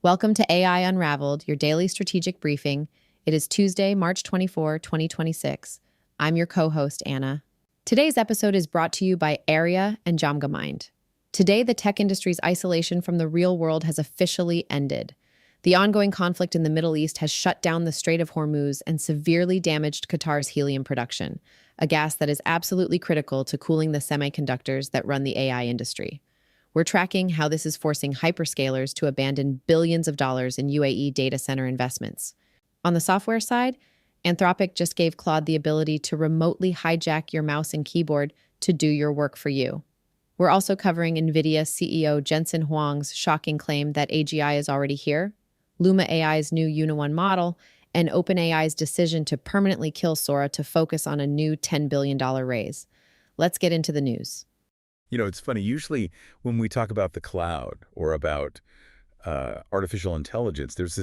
Welcome to AI Unraveled, your daily strategic briefing. It is Tuesday, March 24, 2026. I'm your co-host, Anna. Today's episode is brought to you by Area and Jamgamind. Today, the tech industry's isolation from the real world has officially ended. The ongoing conflict in the Middle East has shut down the Strait of Hormuz and severely damaged Qatar's helium production, a gas that is absolutely critical to cooling the semiconductors that run the AI industry. We're tracking how this is forcing hyperscalers to abandon billions of dollars in UAE data center investments. On the software side, Anthropic just gave Claude the ability to remotely hijack your mouse and keyboard to do your work for you. We're also covering Nvidia CEO Jensen Huang's shocking claim that AGI is already here, Luma AI's new Uni-1 model, and OpenAI's decision to permanently kill Sora to focus on a new $10 billion raise. Let's get into the news. You know, it's funny. Usually when we talk about the cloud or about artificial intelligence, there's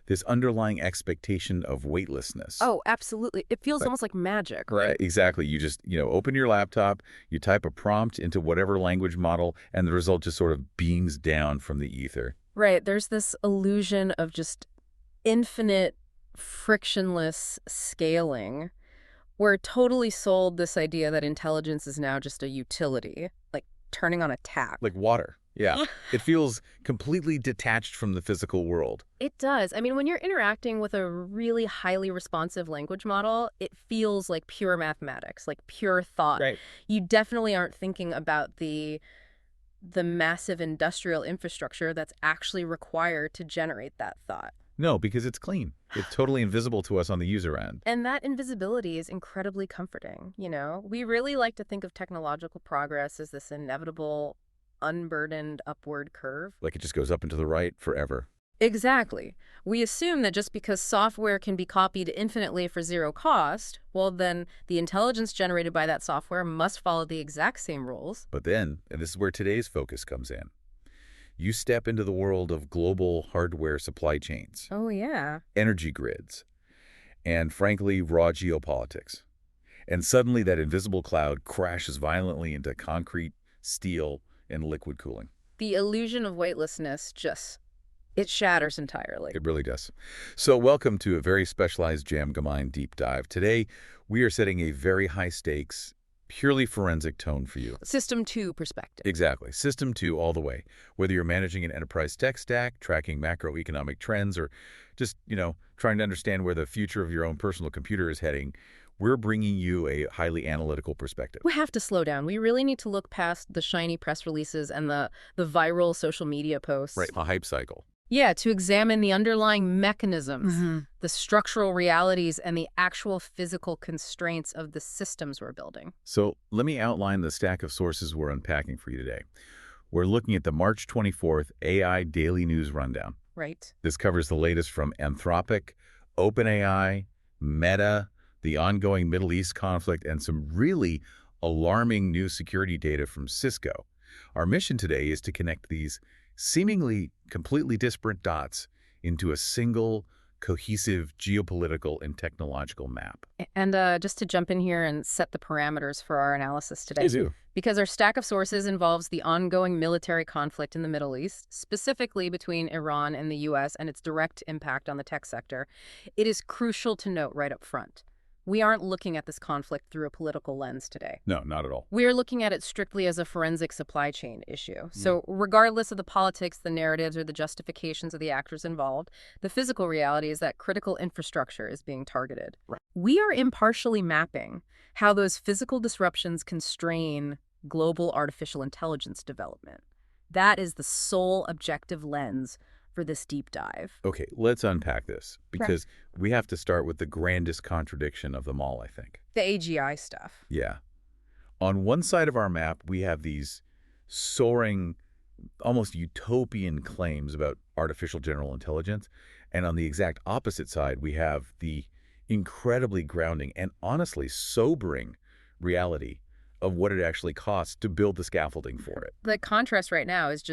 this underlying expectation of weightlessness. Oh, absolutely. It feels almost like magic, right? Exactly. You just, open your laptop, you type a prompt into whatever language model, and the result just sort of beams down from the ether. Right. There's this illusion of just infinite, frictionless scaling. We're totally sold this idea that intelligence is now just a utility, like turning on a tap. Like water. Yeah. It feels completely detached from the physical world. It does. I mean, when you're interacting with a really highly responsive language model, it feels like pure mathematics, like pure thought. Right. You definitely aren't thinking about the massive industrial infrastructure that's actually required to generate that thought. No, because it's clean. It's totally invisible to us on the user end. And that invisibility is incredibly comforting, We really like to think of technological progress as this inevitable, unburdened upward curve. Like it just goes up and to the right forever. Exactly. We assume that just because software can be copied infinitely for zero cost, well, then the intelligence generated by that software must follow the exact same rules. But then, and this is where today's focus comes in, you step into the world of global hardware supply chains. Oh, yeah. Energy grids, and frankly, raw geopolitics. And suddenly that invisible cloud crashes violently into concrete, steel, and liquid cooling. The illusion of weightlessness it shatters entirely. It really does. So welcome to a very specialized Jamgamind deep dive. Today, we are setting a very high-stakes, purely forensic tone for you. System 2 perspective. Exactly. System 2 all the way. Whether you're managing an enterprise tech stack, tracking macroeconomic trends, or just, trying to understand where the future of your own personal computer is heading, we're bringing you a highly analytical perspective. We have to slow down. We really need to look past the shiny press releases and the viral social media posts. Right, a hype cycle. Yeah, to examine the underlying mechanisms, the structural realities, and the actual physical constraints of the systems we're building. So let me outline the stack of sources we're unpacking for you today. We're looking at the March 24th AI Daily News Rundown. Right. This covers the latest from Anthropic, OpenAI, Meta, the ongoing Middle East conflict, and some really alarming new security data from Cisco. Our mission today is to connect these seemingly completely disparate dots into a single, cohesive geopolitical and technological map. And just to jump in here and set the parameters for our analysis today. Please do. Because our stack of sources involves the ongoing military conflict in the Middle East, specifically between Iran and the U.S. and its direct impact on the tech sector, it is crucial to note right up front. We aren't looking at this conflict through a political lens today. No, not at all. We're looking at it strictly as a forensic supply chain issue. So regardless of the politics, the narratives, or the justifications of the actors involved, the physical reality is that critical infrastructure is being targeted. Right. We are impartially mapping how those physical disruptions constrain global artificial intelligence development. That is the sole objective lens for this deep dive. Okay, let's unpack this, because we have to start with the grandest contradiction of them all, I think. The AGI stuff. Yeah. On one side of our map, we have these soaring, almost utopian claims about artificial general intelligence, and on the exact opposite side, we have the incredibly grounding and honestly sobering reality of what it actually costs to build the scaffolding for it. The contrast right now is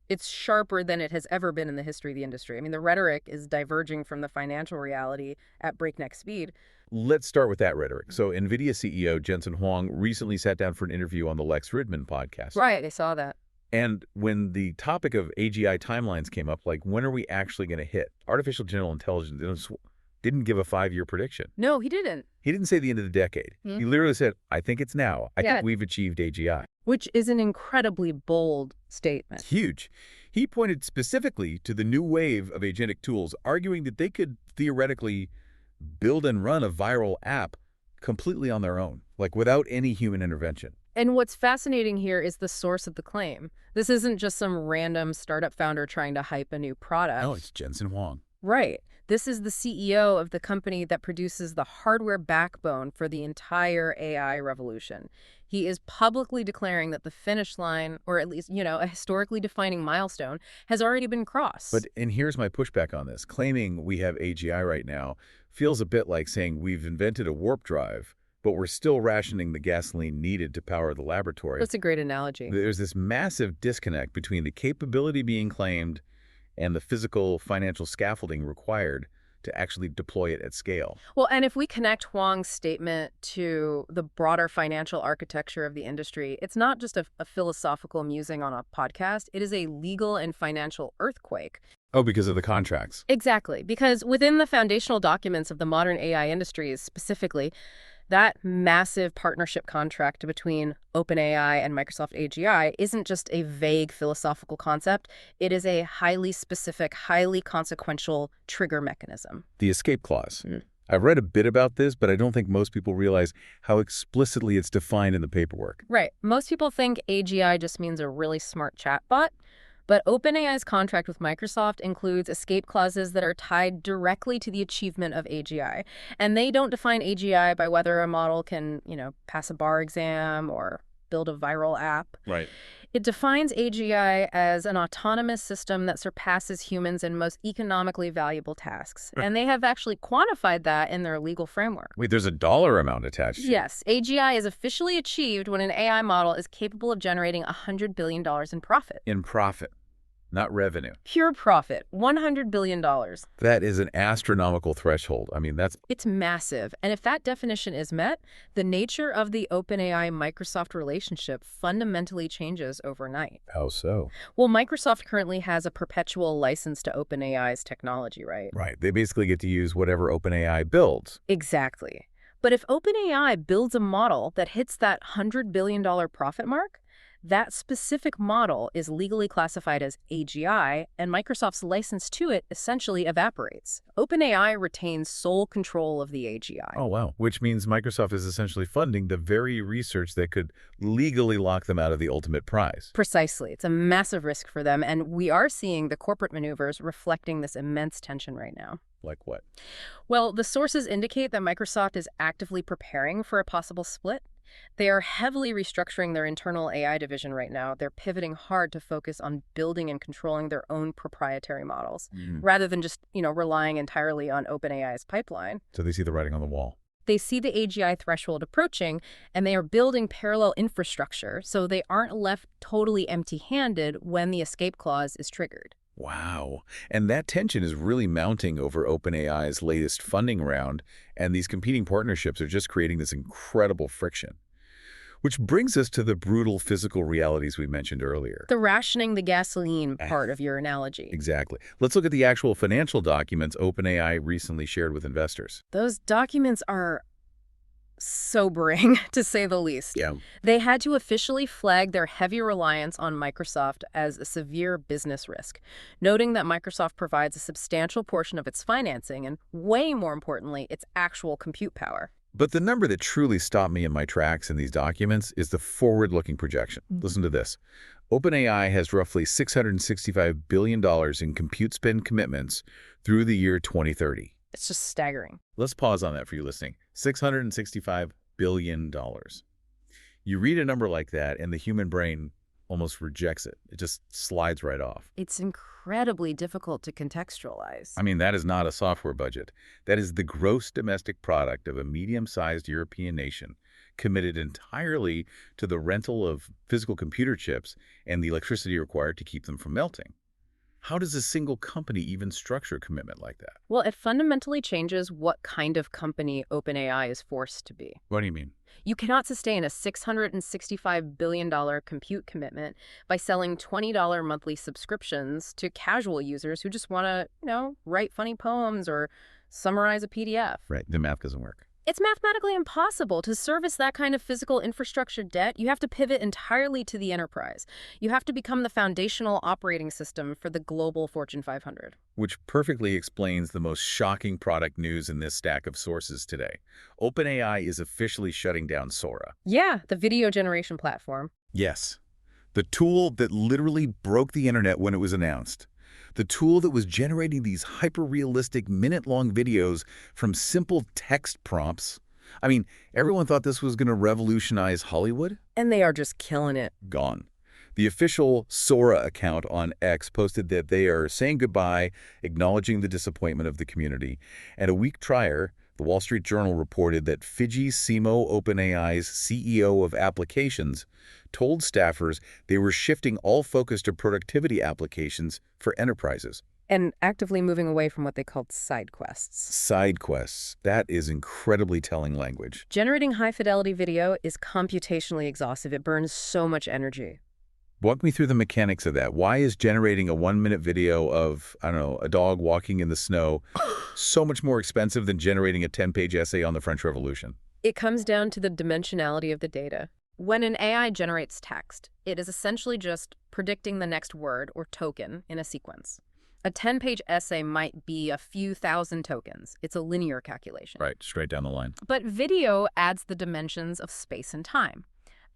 it's sharper than it has ever been in the history of the industry. I mean, the rhetoric is diverging from the financial reality at breakneck speed. Let's start with that rhetoric. So Nvidia CEO Jensen Huang recently sat down for an interview on the Lex Fridman podcast. Right, I saw that. And when the topic of AGI timelines came up, like, when are we actually going to hit? Artificial general intelligence didn't give a 5-year prediction. No, he didn't. He didn't say the end of the decade. He literally said, I think it's now. I think we've achieved AGI. Which is an incredibly bold statement. It's huge. He pointed specifically to the new wave of agentic tools, arguing that they could theoretically build and run a viral app completely on their own, like without any human intervention. And what's fascinating here is the source of the claim. This isn't just some random startup founder trying to hype a new product. No, it's Jensen Huang. Right. This is the CEO of the company that produces the hardware backbone for the entire AI revolution. He is publicly declaring that the finish line, or at least, a historically defining milestone, has already been crossed. And here's my pushback on this. Claiming we have AGI right now feels a bit like saying we've invented a warp drive, but we're still rationing the gasoline needed to power the laboratory. That's a great analogy. There's this massive disconnect between the capability being claimed and the physical financial scaffolding required to actually deploy it at scale. Well, and if we connect Huang's statement to the broader financial architecture of the industry, it's not just a philosophical musing on a podcast. It is a legal and financial earthquake. Oh, because of the contracts. Exactly. Because within the foundational documents of the modern AI industries specifically, that massive partnership contract between OpenAI and Microsoft AGI isn't just a vague philosophical concept. It is a highly specific, highly consequential trigger mechanism. The escape clause. I've read a bit about this, but I don't think most people realize how explicitly it's defined in the paperwork. Right. Most people think AGI just means a really smart chatbot. But OpenAI's contract with Microsoft includes escape clauses that are tied directly to the achievement of AGI. And they don't define AGI by whether a model can, pass a bar exam or build a viral app. Right. It defines AGI as an autonomous system that surpasses humans in most economically valuable tasks. And they have actually quantified that in their legal framework. Wait, there's a dollar amount attached to it? Yes. AGI is officially achieved when an AI model is capable of generating $100 billion in profit. In profit, not revenue. Pure profit, $100 billion. That is an astronomical threshold. I mean, It's massive. And if that definition is met, the nature of the OpenAI-Microsoft relationship fundamentally changes overnight. How so? Well, Microsoft currently has a perpetual license to OpenAI's technology, right? Right. They basically get to use whatever OpenAI builds. Exactly. But if OpenAI builds a model that hits that $100 billion profit mark, that specific model is legally classified as AGI, and Microsoft's license to it essentially evaporates. OpenAI retains sole control of the AGI. Oh, wow. Which means Microsoft is essentially funding the very research that could legally lock them out of the ultimate prize. Precisely. It's a massive risk for them, and we are seeing the corporate maneuvers reflecting this immense tension right now. Like what? Well, the sources indicate that Microsoft is actively preparing for a possible split. They are heavily restructuring their internal AI division right now. They're pivoting hard to focus on building and controlling their own proprietary models, rather than just, relying entirely on OpenAI's pipeline. So they see the writing on the wall. They see the AGI threshold approaching, and they are building parallel infrastructure so they aren't left totally empty-handed when the escape clause is triggered. Wow. And that tension is really mounting over OpenAI's latest funding round, and these competing partnerships are just creating this incredible friction. Which brings us to the brutal physical realities we mentioned earlier. The rationing the gasoline part of your analogy. Exactly. Let's look at the actual financial documents OpenAI recently shared with investors. Those documents are sobering, to say the least. Yeah. They had to officially flag their heavy reliance on Microsoft as a severe business risk, noting that Microsoft provides a substantial portion of its financing and, way more importantly, its actual compute power. But the number that truly stopped me in my tracks in these documents is the forward-looking projection. Listen to this. OpenAI has roughly $665 billion in compute spend commitments through the year 2030. It's just staggering. Let's pause on that for you listening. $665 billion. You read a number like that, and the human brain almost rejects it. It just slides right off. It's incredibly difficult to contextualize. I mean, that is not a software budget. That is the gross domestic product of a medium-sized European nation committed entirely to the rental of physical computer chips and the electricity required to keep them from melting. How does a single company even structure a commitment like that? Well, it fundamentally changes what kind of company OpenAI is forced to be. What do you mean? You cannot sustain a $665 billion compute commitment by selling $20 monthly subscriptions to casual users who just want to, write funny poems or summarize a PDF. Right, the math doesn't work. It's mathematically impossible to service that kind of physical infrastructure debt. You have to pivot entirely to the enterprise. You have to become the foundational operating system for the global Fortune 500. Which perfectly explains the most shocking product news in this stack of sources today. OpenAI is officially shutting down Sora. Yeah, the video generation platform. Yes, the tool that literally broke the internet when it was announced. The tool that was generating these hyper-realistic minute-long videos from simple text prompts. I mean, everyone thought this was going to revolutionize Hollywood. And they are just killing it. Gone. The official Sora account on X posted that they are saying goodbye, acknowledging the disappointment of the community. And a week prior, the Wall Street Journal reported that Fidji Simo, OpenAI's CEO of applications, told staffers they were shifting all focus to productivity applications for enterprises. And actively moving away from what they called side quests. Side quests. That is incredibly telling language. Generating high-fidelity video is computationally exhaustive. It burns so much energy. Walk me through the mechanics of that. Why is generating a 1-minute video of, a dog walking in the snow so much more expensive than generating a 10-page essay on the French Revolution? It comes down to the dimensionality of the data. When an AI generates text, it is essentially just predicting the next word or token in a sequence. A 10-page essay might be a few thousand tokens. It's a linear calculation. Right, straight down the line. But video adds the dimensions of space and time.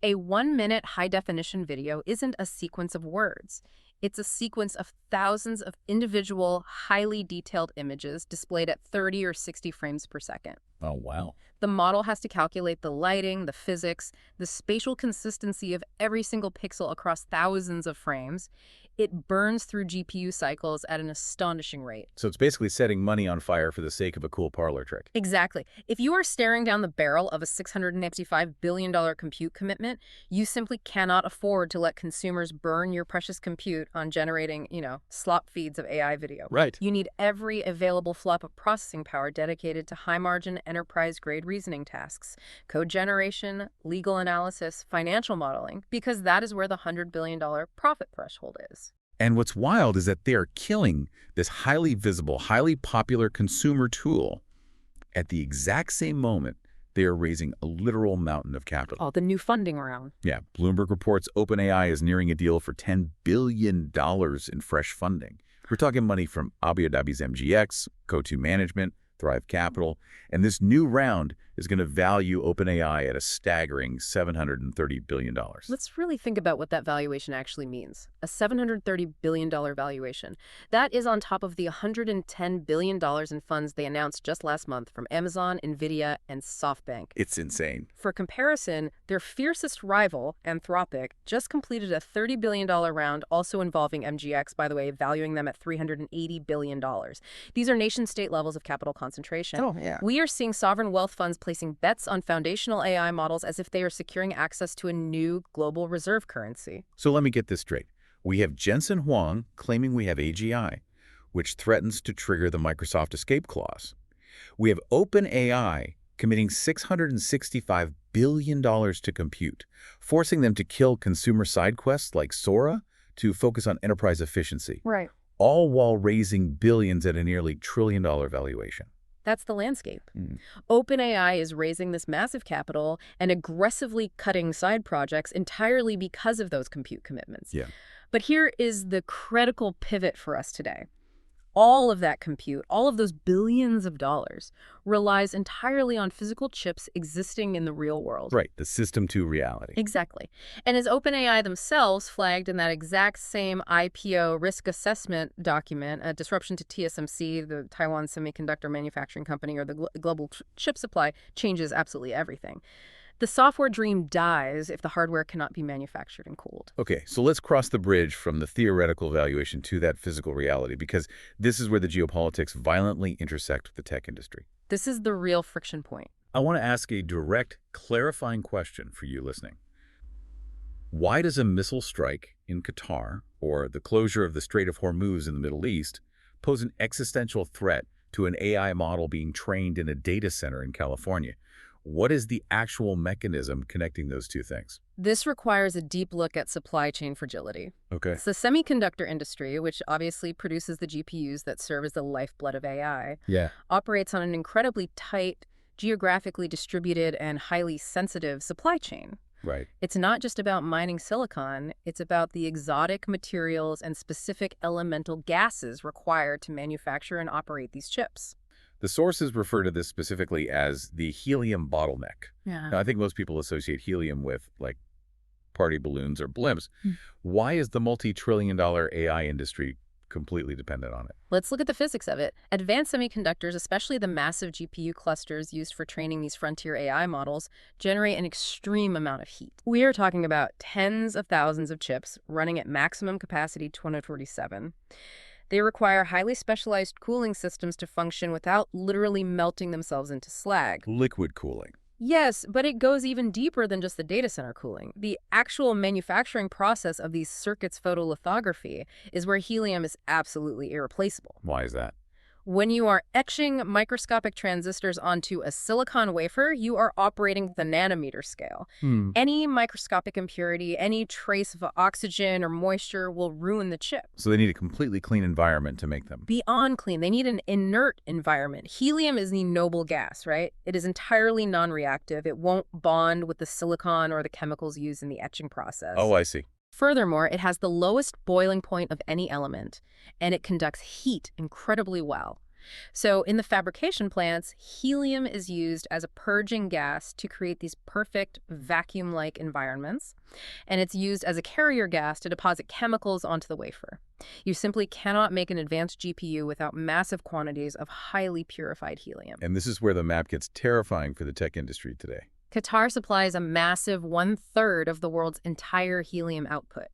A 1-minute high-definition video isn't a sequence of words. It's a sequence of thousands of individual, highly detailed images displayed at 30 or 60 frames per second. Oh, wow. The model has to calculate the lighting, the physics, the spatial consistency of every single pixel across thousands of frames. It burns through GPU cycles at an astonishing rate. So it's basically setting money on fire for the sake of a cool parlor trick. Exactly. If you are staring down the barrel of a $655 billion compute commitment, you simply cannot afford to let consumers burn your precious compute on generating, slop feeds of AI video. Right. You need every available flop of processing power dedicated to high-margin, enterprise-grade reasoning tasks, code generation, legal analysis, financial modeling, because that is where the $100 billion profit threshold is. And what's wild is that they are killing this highly visible, highly popular consumer tool at the exact same moment they are raising a literal mountain of capital. Oh, the new funding round. Yeah, Bloomberg reports OpenAI is nearing a deal for $10 billion in fresh funding. We're talking money from Abu Dhabi's MGX, Co2 Management, Thrive Capital, and this new round is going to value OpenAI at a staggering $730 billion. Let's really think about what that valuation actually means. A $730 billion valuation. That is on top of the $110 billion in funds they announced just last month from Amazon, Nvidia, and SoftBank. It's insane. For comparison, their fiercest rival, Anthropic, just completed a $30 billion round, also involving MGX, by the way, valuing them at $380 billion. These are nation-state levels of capital concentration. Oh, yeah. We are seeing sovereign wealth funds placing bets on foundational AI models as if they are securing access to a new global reserve currency. So let me get this straight. We have Jensen Huang claiming we have AGI, which threatens to trigger the Microsoft escape clause. We have OpenAI committing $665 billion to compute, forcing them to kill consumer side quests like Sora to focus on enterprise efficiency. Right. All while raising billions at a nearly $1 trillion valuation. That's the landscape. OpenAI is raising this massive capital and aggressively cutting side projects entirely because of those compute commitments. Yeah. But here is the critical pivot for us today. All of that compute, all of those billions of dollars, relies entirely on physical chips existing in the real world. Right, the system to reality. Exactly. And as OpenAI themselves flagged in that exact same IPO risk assessment document, a disruption to TSMC, the Taiwan semiconductor manufacturing company, or the global chip supply, changes absolutely everything. The software dream dies if the hardware cannot be manufactured and cooled. Okay, so let's cross the bridge from the theoretical valuation to that physical reality, because this is where the geopolitics violently intersect with the tech industry. This is the real friction point. I want to ask a direct, clarifying question for you listening. Why does a missile strike in Qatar or the closure of the Strait of Hormuz in the Middle East, pose an existential threat to an AI model being trained in a data center in California. What is the actual mechanism connecting those two things? This requires a deep look at supply chain fragility. Okay. It's the semiconductor industry, which obviously produces the GPUs that serve as the lifeblood of AI, Yeah. operates on an incredibly tight, geographically distributed, and highly sensitive supply chain. Right. It's not just about mining silicon, it's about the exotic materials and specific elemental gases required to manufacture and operate these chips. The sources refer to this specifically as the helium bottleneck. Yeah. Now, I think most people associate helium with, like, party balloons or blimps. Why is the multi-trillion-dollar AI industry completely dependent on it? Let's look at the physics of it. Advanced semiconductors, especially the massive GPU clusters used for training these frontier AI models, generate an extreme amount of heat. We are talking about tens of thousands of chips running at maximum capacity 247. They require highly specialized cooling systems to function without literally melting themselves into slag. Liquid cooling. Yes, but it goes even deeper than just the data center cooling. The actual manufacturing process of these circuits photolithography is where helium is absolutely irreplaceable. Why is that? When you are etching microscopic transistors onto a silicon wafer, you are operating at the nanometer scale. Any microscopic impurity, any trace of oxygen or moisture will ruin the chip. So they need a completely clean environment to make them. Beyond clean, they need an inert environment. Helium is the noble gas, right? It is entirely non-reactive. It won't bond with the silicon or the chemicals used in the etching process. Oh, I see. Furthermore, it has the lowest boiling point of any element, and it conducts heat incredibly well. So in the fabrication plants, helium is used as a purging gas to create these perfect vacuum-like environments, and it's used as a carrier gas to deposit chemicals onto the wafer. You simply cannot make an advanced GPU without massive quantities of highly purified helium. And this is where the map gets terrifying for the tech industry today. Qatar supplies a massive 1/3 of the world's entire helium output.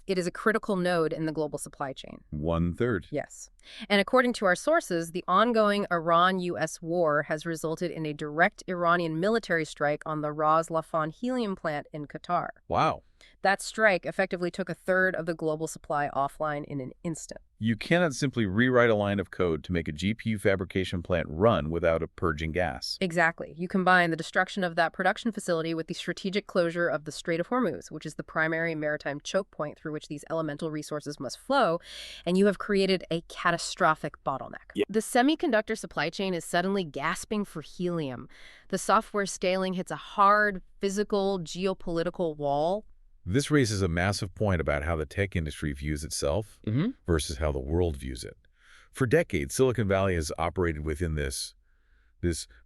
It is a critical node in the global supply chain. 1/3. Yes. And according to our sources, the ongoing Iran-U.S. war has resulted in a direct Iranian military strike on the Ras Laffan helium plant in Qatar. Wow. That strike effectively took 1/3 of the global supply offline in an instant. You cannot simply rewrite a line of code to make a GPU fabrication plant run without a purging gas. Exactly. You combine the destruction of that production facility with the strategic closure of the Strait of Hormuz, which is the primary maritime choke point through which these elemental resources must flow, and you have created a catastrophic bottleneck. Yeah. The semiconductor supply chain is suddenly gasping for helium. The software scaling hits a hard, physical, geopolitical wall. This raises a massive point about how the tech industry views itself versus how the world views it. For decades, Silicon Valley has operated within this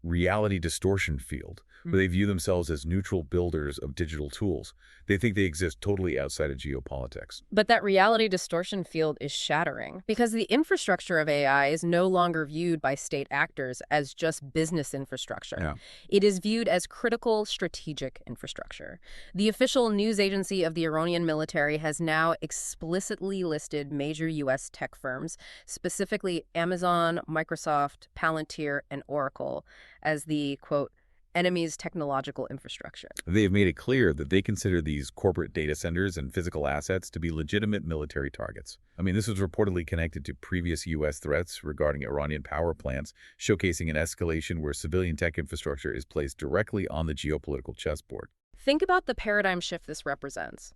reality distortion field, where they view themselves as neutral builders of digital tools. They think they exist totally outside of geopolitics. But that reality distortion field is shattering because the infrastructure of AI is no longer viewed by state actors as just business infrastructure. Yeah. It is viewed as critical strategic infrastructure. The official news agency of the Iranian military has now explicitly listed major U.S. tech firms, specifically Amazon, Microsoft, Palantir, and Oracle, as the, quote, enemy's technological infrastructure. They have made it clear that they consider these corporate data centers and physical assets to be legitimate military targets. I mean, this was reportedly connected to previous U.S. threats regarding Iranian power plants, showcasing an escalation where civilian tech infrastructure is placed directly on the geopolitical chessboard. Think about the paradigm shift this represents.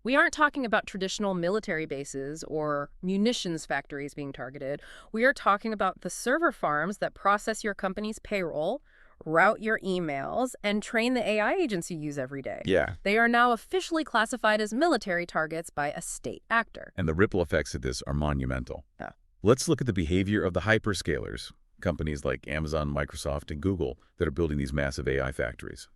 We aren't talking about traditional military bases or munitions factories being targeted. We are talking about the server farms that process your company's payroll, route your emails, and train the AI agents you use every day. Yeah. They are now officially classified as military targets by a state actor. And the ripple effects of this are monumental. Yeah. Let's look at the behavior of the hyperscalers, companies like Amazon, Microsoft, and Google that are building these massive AI factories.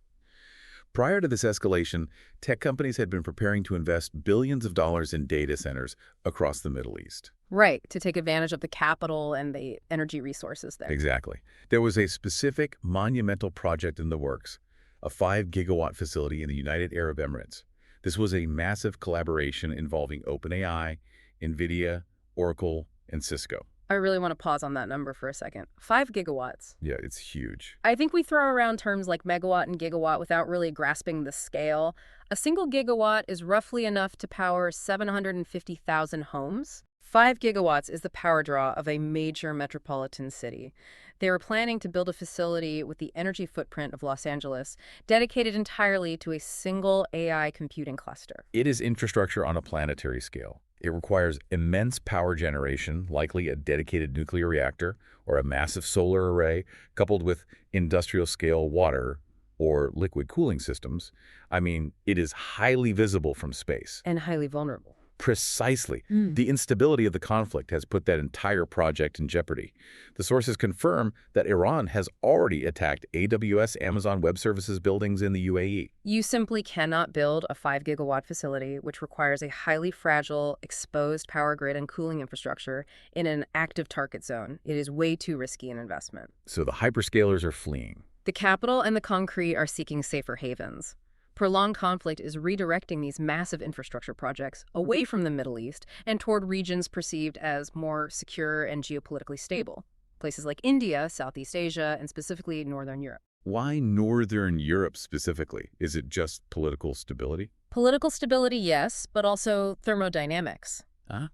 Prior to this escalation, tech companies had been preparing to invest billions of dollars in data centers across the Middle East. Right, to take advantage of the capital and the energy resources there. Exactly. There was a specific monumental project in the works, a 5-gigawatt facility in the United Arab Emirates. This was a massive collaboration involving OpenAI, Nvidia, Oracle, and Cisco. I really want to pause on that number for a second. 5 gigawatts. Yeah, it's huge. I think we throw around terms like megawatt and gigawatt without really grasping the scale. A single gigawatt is roughly enough to power 750,000 homes. 5 gigawatts is the power draw of a major metropolitan city. They were planning to build a facility with the energy footprint of Los Angeles, dedicated entirely to a single AI computing cluster. It is infrastructure on a planetary scale. It requires immense power generation, likely a dedicated nuclear reactor or a massive solar array, coupled with industrial-scale water or liquid cooling systems. I mean, it is highly visible from space. And highly vulnerable. Precisely. The instability of the conflict has put that entire project in jeopardy. The sources confirm that Iran has already attacked AWS Amazon Web Services buildings in the UAE. You simply cannot build a 5 gigawatt facility, which requires a highly fragile, exposed power grid and cooling infrastructure in an active target zone. It is way too risky an investment. So the hyperscalers are fleeing. The capital and the concrete are seeking safer havens. Prolonged conflict is redirecting these massive infrastructure projects away from the Middle East and toward regions perceived as more secure and geopolitically stable. Places like India, Southeast Asia, and specifically Northern Europe. Why Northern Europe specifically? Is it just political stability? Political stability, yes, but also thermodynamics. Huh?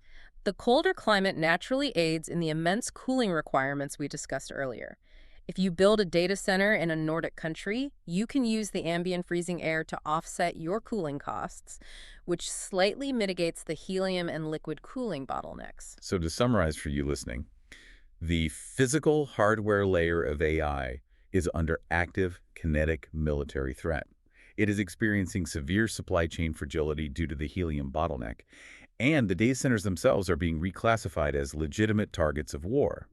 The colder climate naturally aids in the immense cooling requirements we discussed earlier. If you build a data center in a Nordic country, you can use the ambient freezing air to offset your cooling costs, which slightly mitigates the helium and liquid cooling bottlenecks. So to summarize for you listening, the physical hardware layer of AI is under active kinetic military threat. It is experiencing severe supply chain fragility due to the helium bottleneck, and the data centers themselves are being reclassified as legitimate targets of war.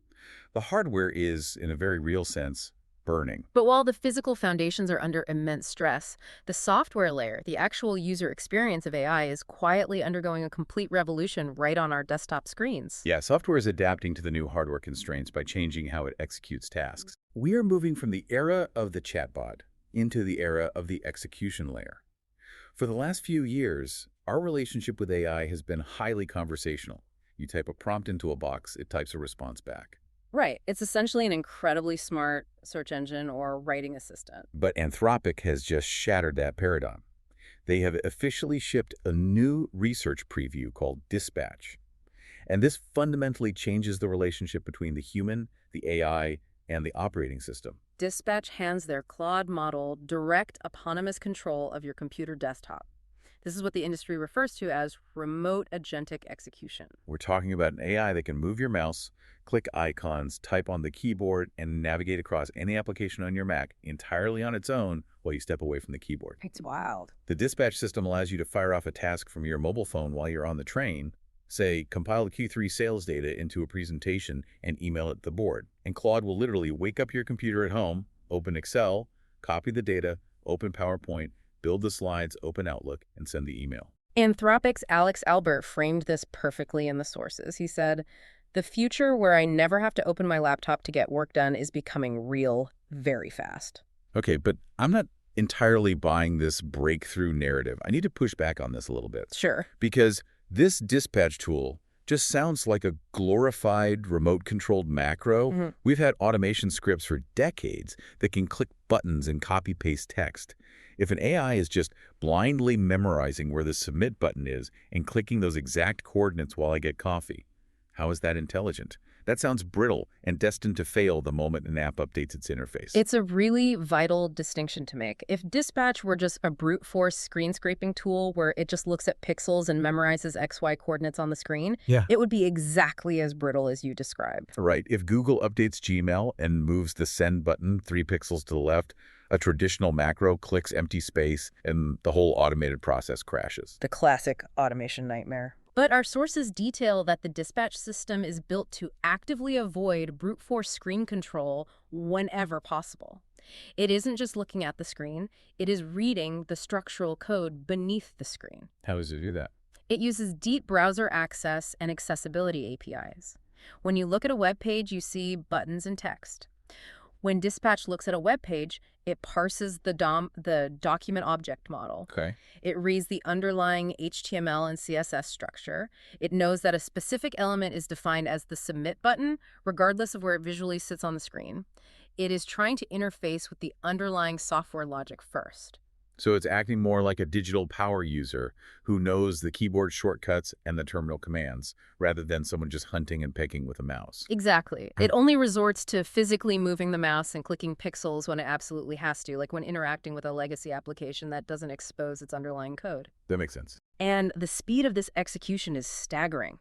The hardware is, in a very real sense, burning. But while the physical foundations are under immense stress, the software layer, the actual user experience of AI, is quietly undergoing a complete revolution right on our desktop screens. Yeah, software is adapting to the new hardware constraints by changing how it executes tasks. We are moving from the era of the chatbot into the era of the execution layer. For the last few years, our relationship with AI has been highly conversational. You type a prompt into a box, it types a response back. Right. It's essentially an incredibly smart search engine or writing assistant. But Anthropic has just shattered that paradigm. They have officially shipped a new research preview called Dispatch. And this fundamentally changes the relationship between the human, the AI, and the operating system. Dispatch hands their Claude model direct autonomous control of your computer desktop. This is what the industry refers to as remote agentic execution. We're talking about an AI that can move your mouse, click icons, type on the keyboard, and navigate across any application on your Mac entirely on its own while you step away from the keyboard. It's wild. The dispatch system allows you to fire off a task from your mobile phone while you're on the train, say, compile the Q3 sales data into a presentation and email it to the board. And Claude will literally wake up your computer at home, open Excel, copy the data, open PowerPoint, build the slides, open Outlook, and send the email. Anthropic's Alex Albert framed this perfectly in the sources. He said, "The future where I never have to open my laptop to get work done is becoming real very fast." Okay, but I'm not entirely buying this breakthrough narrative. I need to push back on this a little bit. Sure. Because this dispatch tool just sounds like a glorified remote-controlled macro. We've had automation scripts for decades that can click buttons and copy-paste text. If an AI is just blindly memorizing where the submit button is and clicking those exact coordinates while I get coffee, how is that intelligent? That sounds brittle and destined to fail the moment an app updates its interface. It's a really vital distinction to make. If Dispatch were just a brute force screen scraping tool where it just looks at pixels and memorizes XY coordinates on the screen, it would be exactly as brittle as you described. Right. If Google updates Gmail and moves the send button 3 pixels to the left, a traditional macro clicks empty space and the whole automated process crashes. The classic automation nightmare. But our sources detail that the dispatch system is built to actively avoid brute force screen control whenever possible. It isn't just looking at the screen, it is reading the structural code beneath the screen. How does it do that? It uses deep browser access and accessibility APIs. When you look at a web page, you see buttons and text. When Dispatch looks at a web page, it parses the document object model. Okay. It reads the underlying HTML and CSS structure. It knows that a specific element is defined as the submit button, regardless of where it visually sits on the screen. It is trying to interface with the underlying software logic first. So it's acting more like a digital power user who knows the keyboard shortcuts and the terminal commands, rather than someone just hunting and pecking with a mouse. Exactly. It only resorts to physically moving the mouse and clicking pixels when it absolutely has to, like when interacting with a legacy application that doesn't expose its underlying code. That makes sense. And the speed of this execution is staggering.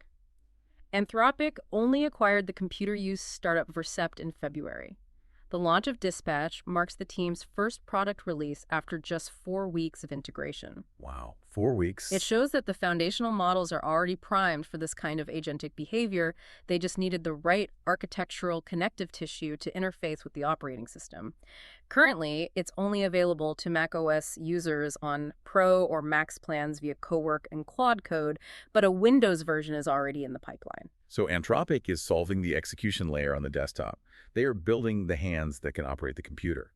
Anthropic only acquired the computer use startup Vercept in February. The launch of Dispatch marks the team's first product release after just 4 weeks of integration. Wow, 4 weeks. It shows that the foundational models are already primed for this kind of agentic behavior. They just needed the right architectural connective tissue to interface with the operating system. Currently, it's only available to macOS users on Pro or Max plans via Cowork and Claude code, but a Windows version is already in the pipeline. So Anthropic is solving the execution layer on the desktop. They are building the hands that can operate the computer.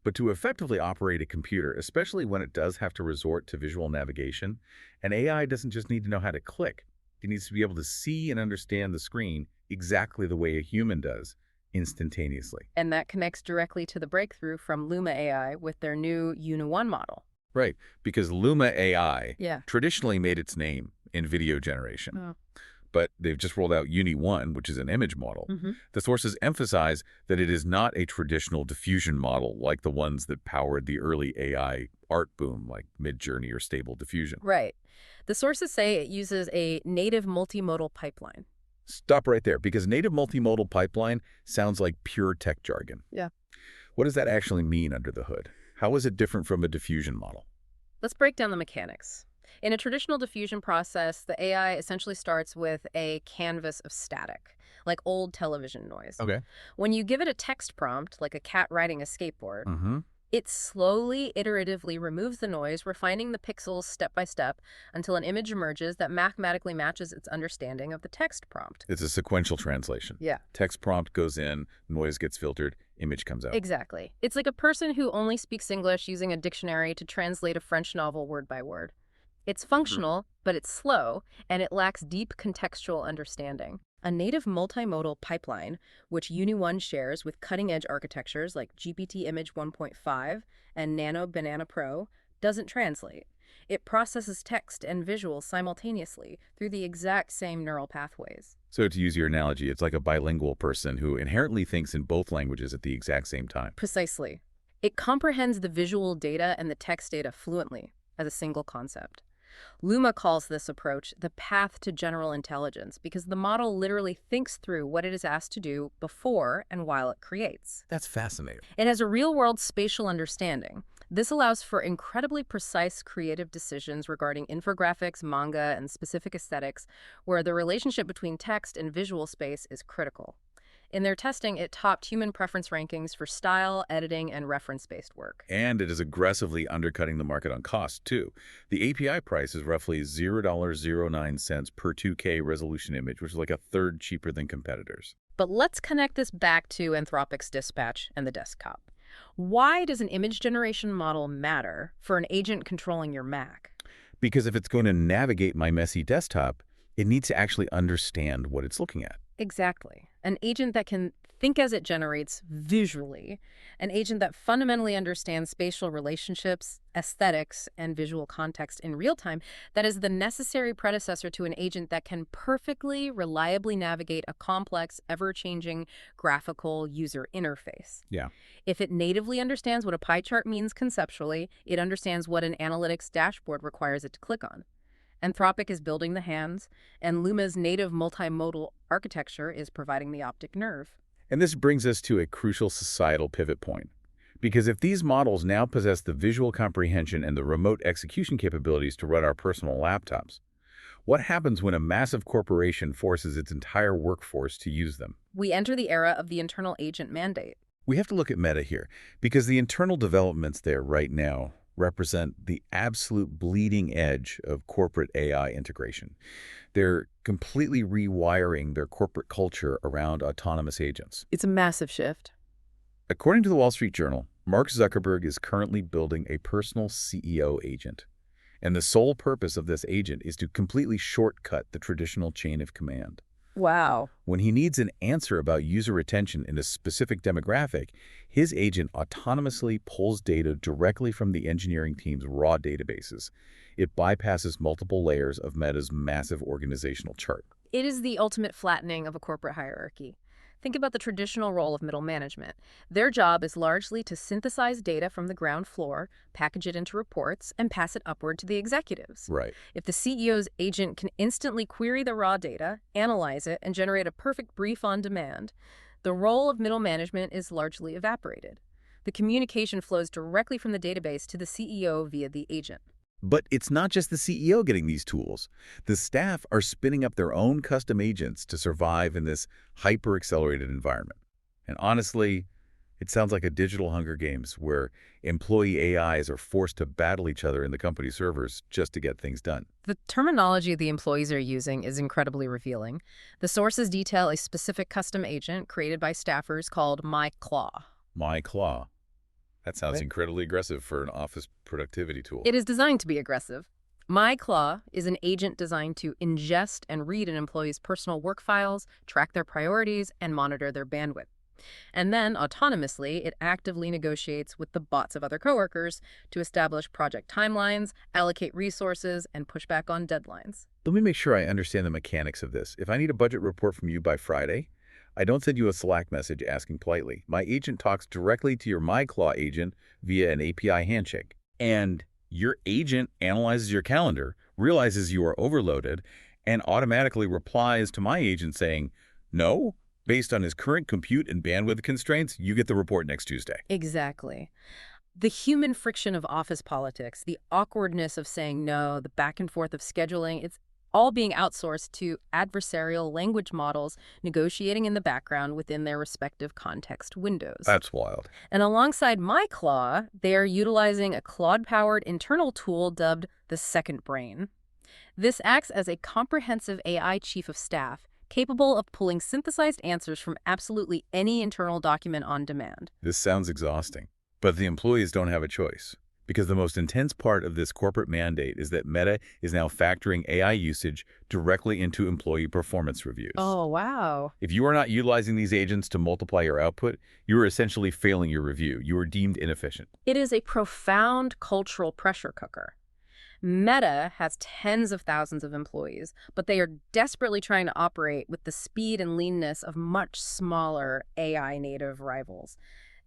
But to effectively operate a computer, especially when it does have to resort to visual navigation, an AI doesn't just need to know how to click. It needs to be able to see and understand the screen exactly the way a human does, instantaneously. And that connects directly to the breakthrough from Luma AI with their new Uni-1 model. Right, because Luma AI Yeah. traditionally made its name in video generation. Oh. But they've just rolled out Uni-1, which is an image model. Mm-hmm. The sources emphasize that it is not a traditional diffusion model like the ones that powered the early AI art boom, like Midjourney or Stable Diffusion. Right. The sources say it uses a native multimodal pipeline. Stop right there, because native multimodal pipeline sounds like pure tech jargon. Yeah. What does that actually mean under the hood? How is it different from a diffusion model? Let's break down the mechanics. In a traditional diffusion process, the AI essentially starts with a canvas of static, like old television noise. Okay. When you give it a text prompt, like a cat riding a skateboard, Mm-hmm. it slowly, iteratively removes the noise, refining the pixels step by step until an image emerges that mathematically matches its understanding of the text prompt. It's a sequential translation. Yeah. Text prompt goes in, noise gets filtered, image comes out. Exactly. It's like a person who only speaks English using a dictionary to translate a French novel word by word. It's functional, but it's slow, and it lacks deep contextual understanding. A native multimodal pipeline, which Uni-1 shares with cutting-edge architectures like GPT Image 1.5 and Nano Banana Pro, doesn't translate. It processes text and visual simultaneously through the exact same neural pathways. So to use your analogy, it's like a bilingual person who inherently thinks in both languages at the exact same time. Precisely. It comprehends the visual data and the text data fluently as a single concept. Luma calls this approach the path to general intelligence because the model literally thinks through what it is asked to do before and while it creates. That's fascinating. It has a real-world spatial understanding. This allows for incredibly precise creative decisions regarding infographics, manga, and specific aesthetics, where the relationship between text and visual space is critical. In their testing, it topped human preference rankings for style, editing, and reference-based work. And it is aggressively undercutting the market on cost, too. The API price is roughly $0.09 per 2K resolution image, which is like a third cheaper than competitors. But let's connect this back to Anthropic's Dispatch and the desktop. Why does an image generation model matter for an agent controlling your Mac? Because if it's going to navigate my messy desktop, it needs to actually understand what it's looking at. Exactly. An agent that can think as it generates visually, an agent that fundamentally understands spatial relationships, aesthetics, and visual context in real time, that is the necessary predecessor to an agent that can perfectly, reliably navigate a complex, ever-changing graphical user interface. Yeah. If it natively understands what a pie chart means conceptually, it understands what an analytics dashboard requires it to click on. Anthropic is building the hands, and Luma's native multimodal architecture is providing the optic nerve. And this brings us to a crucial societal pivot point. Because if these models now possess the visual comprehension and the remote execution capabilities to run our personal laptops, what happens when a massive corporation forces its entire workforce to use them? We enter the era of the internal agent mandate. We have to look at Meta here, because the internal developments there right now represent the absolute bleeding edge of corporate AI integration. They're completely rewiring their corporate culture around autonomous agents. It's a massive shift. According to the Wall Street Journal, Mark Zuckerberg is currently building a personal CEO agent. And the sole purpose of this agent is to completely shortcut the traditional chain of command. Wow. When he needs an answer about user retention in a specific demographic, his agent autonomously pulls data directly from the engineering team's raw databases. It bypasses multiple layers of Meta's massive organizational chart. It is the ultimate flattening of a corporate hierarchy. Think about the traditional role of middle management. Their job is largely to synthesize data from the ground floor, package it into reports, and pass it upward to the executives. Right. If the CEO's agent can instantly query the raw data, analyze it, and generate a perfect brief on demand, the role of middle management is largely evaporated. The communication flows directly from the database to the CEO via the agent. But it's not just the CEO getting these tools. The staff are spinning up their own custom agents to survive in this hyper-accelerated environment. And honestly, it sounds like a digital Hunger Games where employee AIs are forced to battle each other in the company servers just to get things done. The terminology the employees are using is incredibly revealing. The sources detail a specific custom agent created by staffers called MyClaw. MyClaw. That sounds Right. incredibly aggressive for an office productivity tool. It is designed to be aggressive. MyClaw is an agent designed to ingest and read an employee's personal work files, track their priorities, and monitor their bandwidth. And then, autonomously, it actively negotiates with the bots of other coworkers to establish project timelines, allocate resources, and push back on deadlines. Let me make sure I understand the mechanics of this. If I need a budget report from you by Friday, I don't send you a Slack message asking politely. My agent talks directly to your MyClaw agent via an API handshake. And your agent analyzes your calendar, realizes you are overloaded, and automatically replies to my agent saying, no, based on his current compute and bandwidth constraints, you get the report next Tuesday. Exactly. The human friction of office politics, the awkwardness of saying no, the back and forth of scheduling, it's all being outsourced to adversarial language models negotiating in the background within their respective context windows. That's wild. And alongside MyClaw, they are utilizing a Claude-powered internal tool dubbed the Second Brain. This acts as a comprehensive AI chief of staff, capable of pulling synthesized answers from absolutely any internal document on demand. This sounds exhausting, but the employees don't have a choice. Because the most intense part of this corporate mandate is that Meta is now factoring AI usage directly into employee performance reviews. Oh, wow. If you are not utilizing these agents to multiply your output, you are essentially failing your review. You are deemed inefficient. It is a profound cultural pressure cooker. Meta has tens of thousands of employees, but they are desperately trying to operate with the speed and leanness of much smaller AI-native rivals.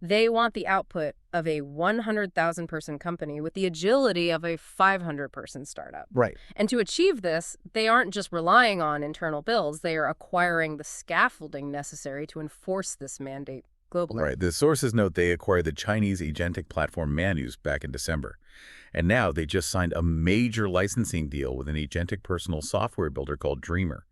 They want the output of a 100,000-person company with the agility of a 500-person startup. Right. And to achieve this, they aren't just relying on internal builds, they are acquiring the scaffolding necessary to enforce this mandate globally. Right. The sources note they acquired the Chinese agentic platform Manus back in December. And now they just signed a major licensing deal with an agentic personal software builder called Dreamer.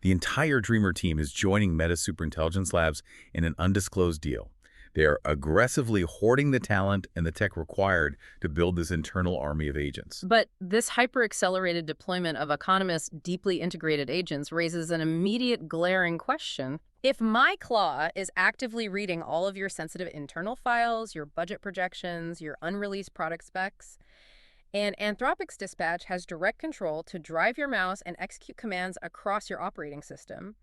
The entire Dreamer team is joining Meta Superintelligence Labs in an undisclosed deal. They are aggressively hoarding the talent and the tech required to build this internal army of agents. But this hyper-accelerated deployment of autonomous, deeply integrated agents raises an immediate glaring question. If MyClaw is actively reading all of your sensitive internal files, your budget projections, your unreleased product specs, and Anthropic's Dispatch has direct control to drive your mouse and execute commands across your operating system,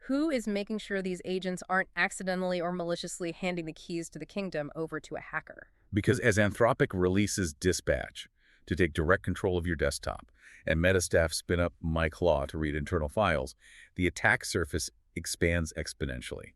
who is making sure these agents aren't accidentally or maliciously handing the keys to the kingdom over to a hacker? Because as Anthropic releases Dispatch to take direct control of your desktop, and Meta staff spin up MyClaw to read internal files, the attack surface expands exponentially.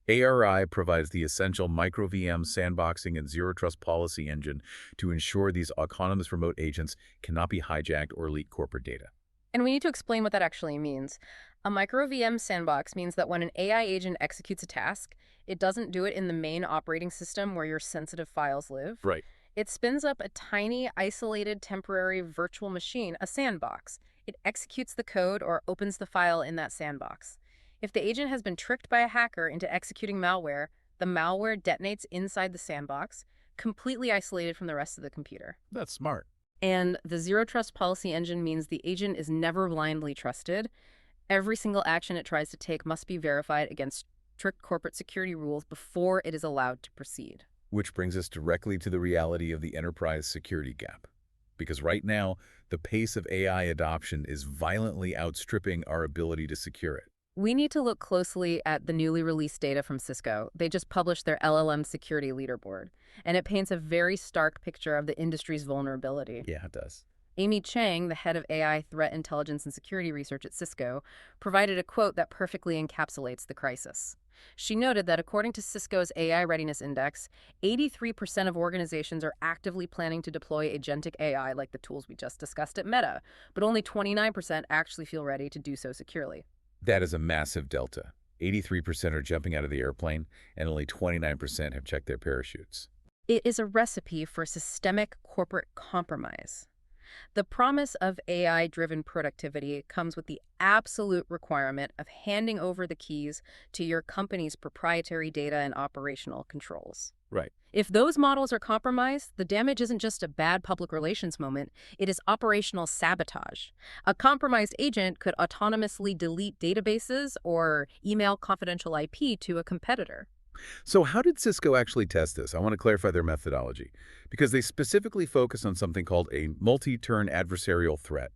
ARI provides the essential micro-VM sandboxing and zero-trust policy engine to ensure these autonomous remote agents cannot be hijacked or leak corporate data. And we need to explain what that actually means. A micro-VM sandbox means that when an AI agent executes a task, it doesn't do it in the main operating system where your sensitive files live. Right. It spins up a tiny, isolated, temporary virtual machine, a sandbox. It executes the code or opens the file in that sandbox. If the agent has been tricked by a hacker into executing malware, the malware detonates inside the sandbox, completely isolated from the rest of the computer. That's smart. And the zero-trust policy engine means the agent is never blindly trusted. Every single action it tries to take must be verified against strict corporate security rules before it is allowed to proceed. Which brings us directly to the reality of the enterprise security gap. Because right now, the pace of AI adoption is violently outstripping our ability to secure it. We need to look closely at the newly released data from Cisco. They just published their LLM security leaderboard, and it paints a very stark picture of the industry's vulnerability. Yeah, it does. Amy Chang, the head of AI threat intelligence and security research at Cisco, provided a quote that perfectly encapsulates the crisis. She noted that according to Cisco's AI Readiness Index, 83% of organizations are actively planning to deploy agentic AI like the tools we just discussed at Meta, but only 29% actually feel ready to do so securely. That is a massive delta. 83% are jumping out of the airplane, and only 29% have checked their parachutes. It is a recipe for systemic corporate compromise. The promise of AI-driven productivity comes with the absolute requirement of handing over the keys to your company's proprietary data and operational controls. Right. If those models are compromised, the damage isn't just a bad public relations moment, it is operational sabotage. A compromised agent could autonomously delete databases or email confidential IP to a competitor. So how did Cisco actually test this? I want to clarify their methodology, because they specifically focus on something called a multi-turn adversarial threat.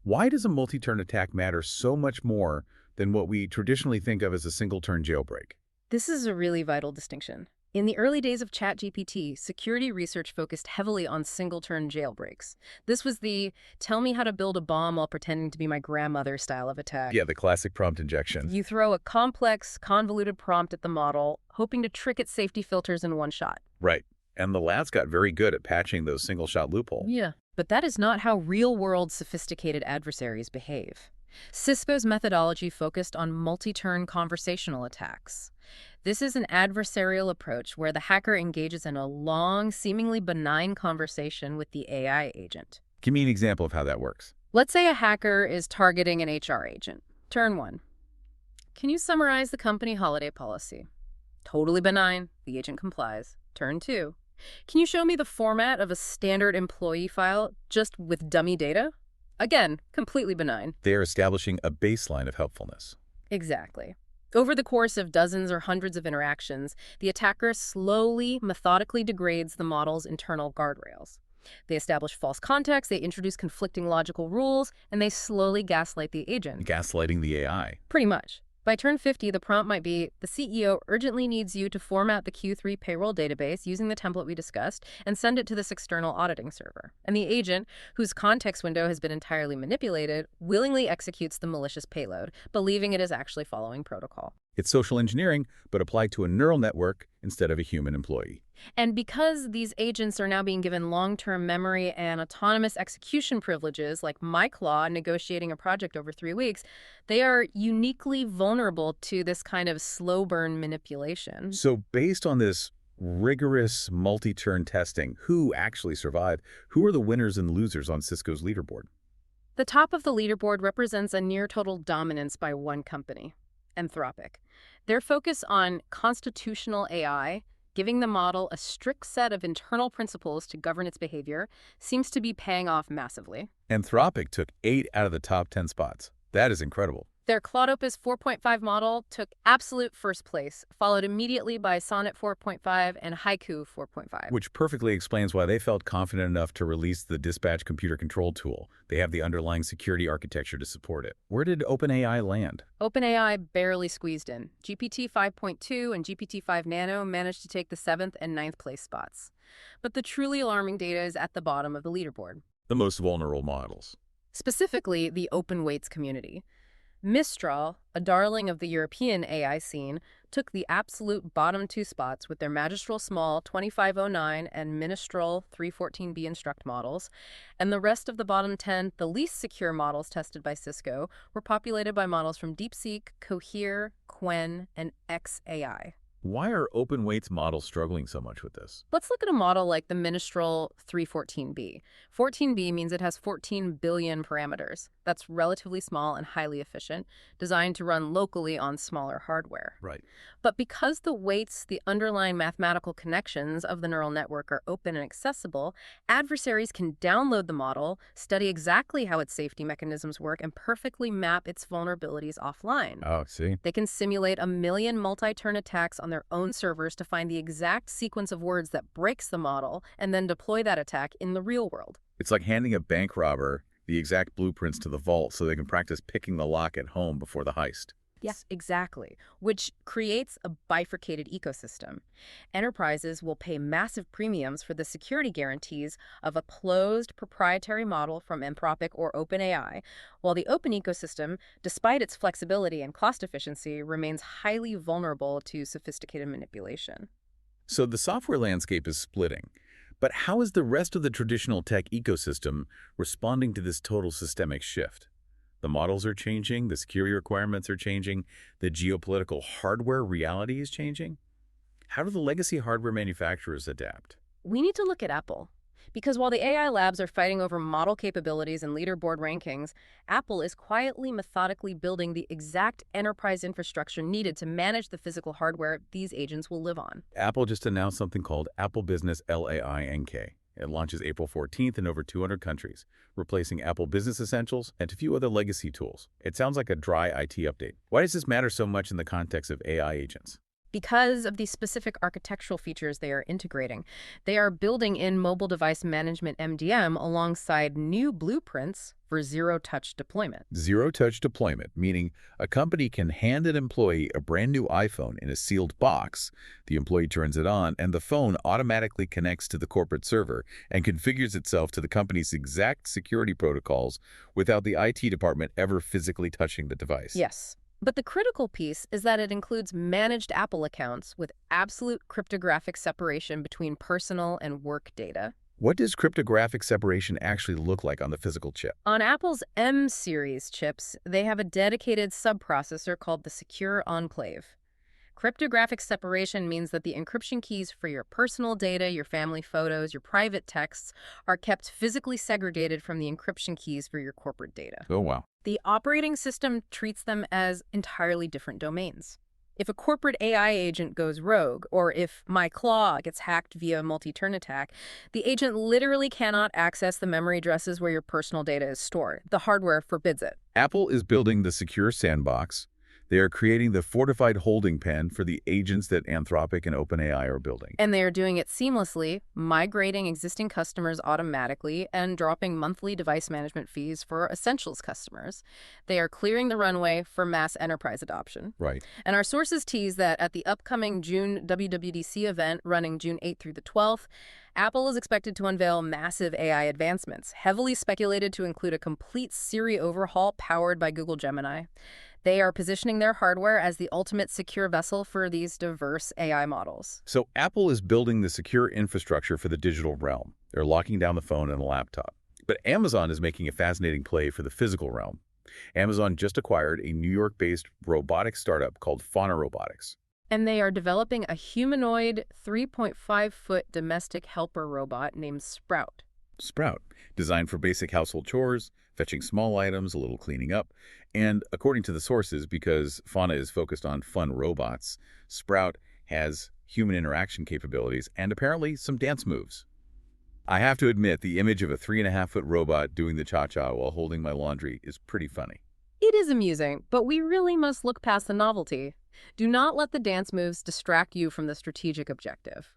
Why does a multi-turn attack matter so much more than what we traditionally think of as a single-turn jailbreak? This is a really vital distinction. In the early days of ChatGPT, security research focused heavily on single-turn jailbreaks. This was the tell me how to build a bomb while pretending to be my grandmother style of attack. Yeah, the classic prompt injection. You throw a complex, convoluted prompt at the model, hoping to trick its safety filters in one shot. Right. And the labs got very good at patching those single-shot loopholes. Yeah. But that is not how real-world sophisticated adversaries behave. Cisco's methodology focused on multi-turn conversational attacks. This is an adversarial approach where the hacker engages in a long, seemingly benign conversation with the AI agent. Give me an example of how that works. Let's say a hacker is targeting an HR agent. Turn 1. Can you summarize the company holiday policy? Totally benign. The agent complies. Turn 2. Can you show me the format of a standard employee file just with dummy data? Again, completely benign. They are establishing a baseline of helpfulness. Exactly. Over the course of dozens or hundreds of interactions, the attacker slowly, methodically degrades the model's internal guardrails. They establish false context, they introduce conflicting logical rules, and they slowly gaslight the agent. Gaslighting the AI. Pretty much. By turn 50, the prompt might be, the CEO urgently needs you to format the Q3 payroll database using the template we discussed and send it to this external auditing server. And the agent, whose context window has been entirely manipulated, willingly executes the malicious payload, believing it is actually following protocol. It's social engineering, but applied to a neural network instead of a human employee. And because these agents are now being given long-term memory and autonomous execution privileges, like my Claude negotiating a project over 3 weeks, they are uniquely vulnerable to this kind of slow burn manipulation. So based on this rigorous multi-turn testing, who actually survived? Who are the winners and losers on Cisco's leaderboard? The top of the leaderboard represents a near-total dominance by one company, Anthropic. Their focus on constitutional AI, giving the model a strict set of internal principles to govern its behavior, seems to be paying off massively. Anthropic took 8 out of the top 10 spots. That is incredible. Their Claude 4.5 model took absolute first place, followed immediately by Sonnet 4.5 and Haiku 4.5. Which perfectly explains why they felt confident enough to release the Dispatch computer control tool. They have the underlying security architecture to support it. Where did OpenAI land? OpenAI barely squeezed in. GPT 5.2 and GPT 5 Nano managed to take the 7th and 9th place spots. But the truly alarming data is at the bottom of the leaderboard. The most vulnerable models. Specifically, the open weights community. Mistral, a darling of the European AI scene, took the absolute bottom 2 spots with their Magistral Small 2509 and Ministral 314B Instruct models, and the rest of the bottom 10, the least secure models tested by Cisco, were populated by models from DeepSeek, Cohere, Qwen, and xAI. Why are open weights models struggling so much with this? Let's look at a model like the Ministral 314B. 14B means it has 14 billion parameters. That's relatively small and highly efficient, designed to run locally on smaller hardware. Right. But because the weights, the underlying mathematical connections of the neural network are open and accessible, adversaries can download the model, study exactly how its safety mechanisms work, and perfectly map its vulnerabilities offline. Oh, see? They can simulate a million multi-turn attacks on their own servers to find the exact sequence of words that breaks the model and then deploy that attack in the real world. It's like handing a bank robber the exact blueprints to the vault so they can practice picking the lock at home before the heist. Yes, exactly, which creates a bifurcated ecosystem. Enterprises will pay massive premiums for the security guarantees of a closed proprietary model from Anthropic or OpenAI, while the open ecosystem, despite its flexibility and cost efficiency, remains highly vulnerable to sophisticated manipulation. So the software landscape is splitting. But how is the rest of the traditional tech ecosystem responding to this total systemic shift? The models are changing, the security requirements are changing, the geopolitical hardware reality is changing. How do the legacy hardware manufacturers adapt? We need to look at Apple. Because while the AI labs are fighting over model capabilities and leaderboard rankings, Apple is quietly, methodically building the exact enterprise infrastructure needed to manage the physical hardware these agents will live on. Apple just announced something called Apple Business LAINK. It launches April 14th in over 200 countries, replacing Apple Business Essentials and a few other legacy tools. It sounds like a dry IT update. Why does this matter so much in the context of AI agents? Because of the specific architectural features they are integrating, they are building in mobile device management MDM alongside new blueprints for zero-touch deployment. Zero-touch deployment, meaning a company can hand an employee a brand new iPhone in a sealed box, the employee turns it on, and the phone automatically connects to the corporate server and configures itself to the company's exact security protocols without the IT department ever physically touching the device. Yes. But the critical piece is that it includes managed Apple accounts with absolute cryptographic separation between personal and work data. What does cryptographic separation actually look like on the physical chip? On Apple's M-series chips, they have a dedicated subprocessor called the Secure Enclave. Cryptographic separation means that the encryption keys for your personal data, your family photos, your private texts are kept physically segregated from the encryption keys for your corporate data. Oh, wow. The operating system treats them as entirely different domains. If a corporate AI agent goes rogue, or if my Claude gets hacked via a multi-turn attack, the agent literally cannot access the memory addresses where your personal data is stored. The hardware forbids it. Apple is building the secure sandbox. They are creating the fortified holding pen for the agents that Anthropic and OpenAI are building. And they are doing it seamlessly, migrating existing customers automatically and dropping monthly device management fees for Essentials customers. They are clearing the runway for mass enterprise adoption. Right. And our sources tease that at the upcoming June WWDC event running June 8th through the 12th, Apple is expected to unveil massive AI advancements, heavily speculated to include a complete Siri overhaul powered by Google Gemini. They are positioning their hardware as the ultimate secure vessel for these diverse AI models. So Apple is building the secure infrastructure for the digital realm. They're locking down the phone and the laptop. But Amazon is making a fascinating play for the physical realm. Amazon just acquired a New York-based robotics startup called Fauna Robotics. And they are developing a humanoid 3.5-foot domestic helper robot named Sprout. Sprout, designed for basic household chores, fetching small items, a little cleaning up. And according to the sources, because Fauna is focused on fun robots, Sprout has human interaction capabilities and apparently some dance moves. I have to admit, the image of a 3.5-foot robot doing the cha-cha while holding my laundry is pretty funny. It is amusing, but we really must look past the novelty. Do not let the dance moves distract you from the strategic objective.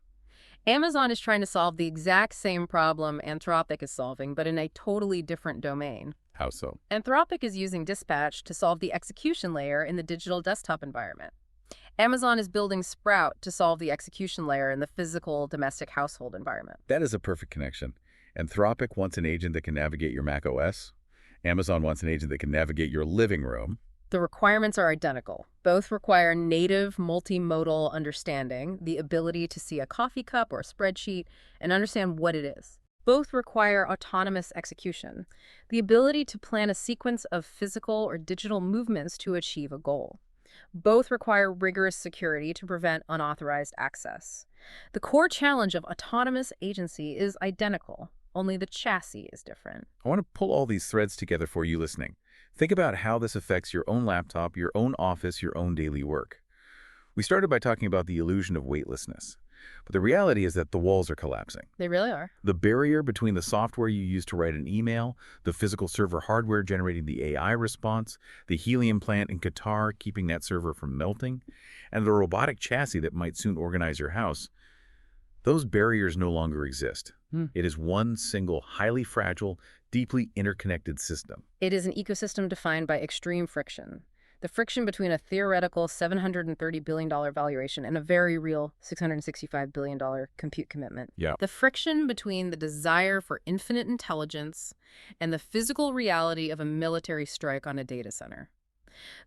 Amazon is trying to solve the exact same problem Anthropic is solving, but in a totally different domain. How so? Anthropic is using Dispatch to solve the execution layer in the digital desktop environment. Amazon is building Sprout to solve the execution layer in the physical domestic household environment. That is a perfect connection. Anthropic wants an agent that can navigate your Mac OS. Amazon wants an agent that can navigate your living room. The requirements are identical. Both require native multimodal understanding, the ability to see a coffee cup or a spreadsheet and understand what it is. Both require autonomous execution, the ability to plan a sequence of physical or digital movements to achieve a goal. Both require rigorous security to prevent unauthorized access. The core challenge of autonomous agency is identical, only the chassis is different. I want to pull all these threads together for you listening. Think about how this affects your own laptop, your own office, your own daily work. We started by talking about the illusion of weightlessness, but the reality is that the walls are collapsing. They really are. The barrier between the software you use to write an email, the physical server hardware generating the AI response, the helium plant in Qatar keeping that server from melting, and the robotic chassis that might soon organize your house, those barriers no longer exist. It is one single, highly fragile, deeply interconnected system. It is an ecosystem defined by extreme friction. The friction between a theoretical $730 billion valuation and a very real $665 billion compute commitment. Yeah. The friction between the desire for infinite intelligence and the physical reality of a military strike on a data center.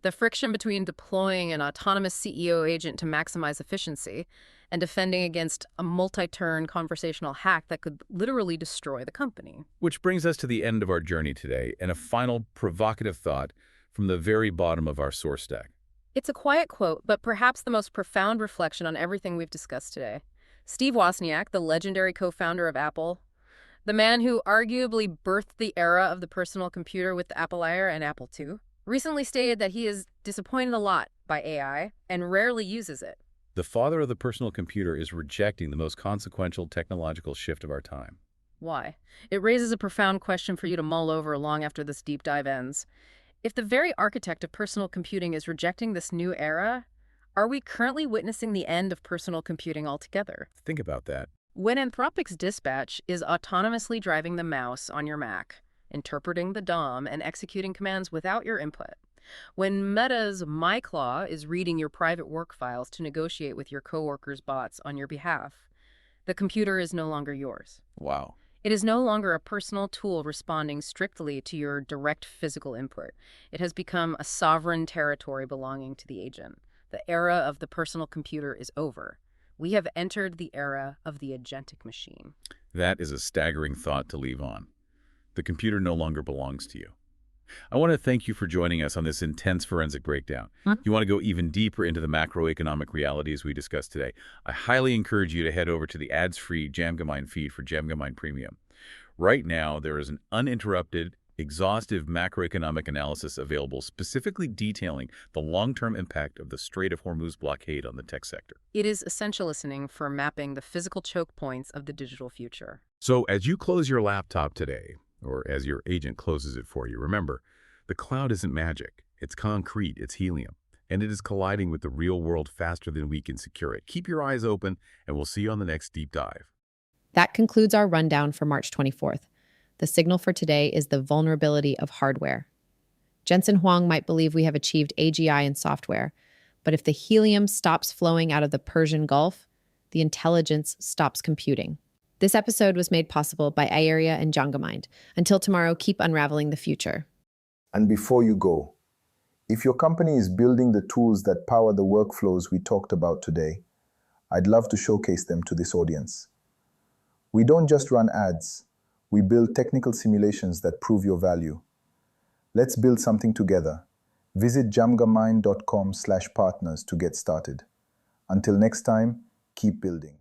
The friction between deploying an autonomous CEO agent to maximize efficiency and defending against a multi-turn conversational hack that could literally destroy the company. Which brings us to the end of our journey today and a final provocative thought from the very bottom of our source stack. It's a quiet quote, but perhaps the most profound reflection on everything we've discussed today. Steve Wozniak, the legendary co-founder of Apple, the man who arguably birthed the era of the personal computer with the Apple I and Apple II, recently stated that he is disappointed a lot by AI and rarely uses it. The father of the personal computer is rejecting the most consequential technological shift of our time. Why? It raises a profound question for you to mull over long after this deep dive ends. If the very architect of personal computing is rejecting this new era, are we currently witnessing the end of personal computing altogether? Think about that. When Anthropic's Dispatch is autonomously driving the mouse on your Mac, interpreting the DOM and executing commands without your input, when Meta's MyClaw is reading your private work files to negotiate with your coworkers' bots on your behalf, the computer is no longer yours. Wow. It is no longer a personal tool responding strictly to your direct physical input. It has become a sovereign territory belonging to the agent. The era of the personal computer is over. We have entered the era of the agentic machine. That is a staggering thought to leave on. The computer no longer belongs to you. I want to thank you for joining us on this intense forensic breakdown. If you want to go even deeper into the macroeconomic realities we discussed today, I highly encourage you to head over to the ads-free Jamgamind feed for Jamgamind Premium. Right now, there is an uninterrupted, exhaustive macroeconomic analysis available specifically detailing the long-term impact of the Strait of Hormuz blockade on the tech sector. It is essential listening for mapping the physical choke points of the digital future. So as you close your laptop today, or as your agent closes it for you, remember, the cloud isn't magic. It's concrete, it's helium, and it is colliding with the real world faster than we can secure it. Keep your eyes open, and we'll see you on the next deep dive. That concludes our rundown for March 24th. The signal for today is the vulnerability of hardware. Jensen Huang might believe we have achieved AGI in software, but if the helium stops flowing out of the Persian Gulf, the intelligence stops computing. This episode was made possible by AI and Jamgamind. Until tomorrow, keep unraveling the future. And before you go, if your company is building the tools that power the workflows we talked about today, I'd love to showcase them to this audience. We don't just run ads, we build technical simulations that prove your value. Let's build something together. Visit jamgamind.com/partners to get started. Until next time, keep building.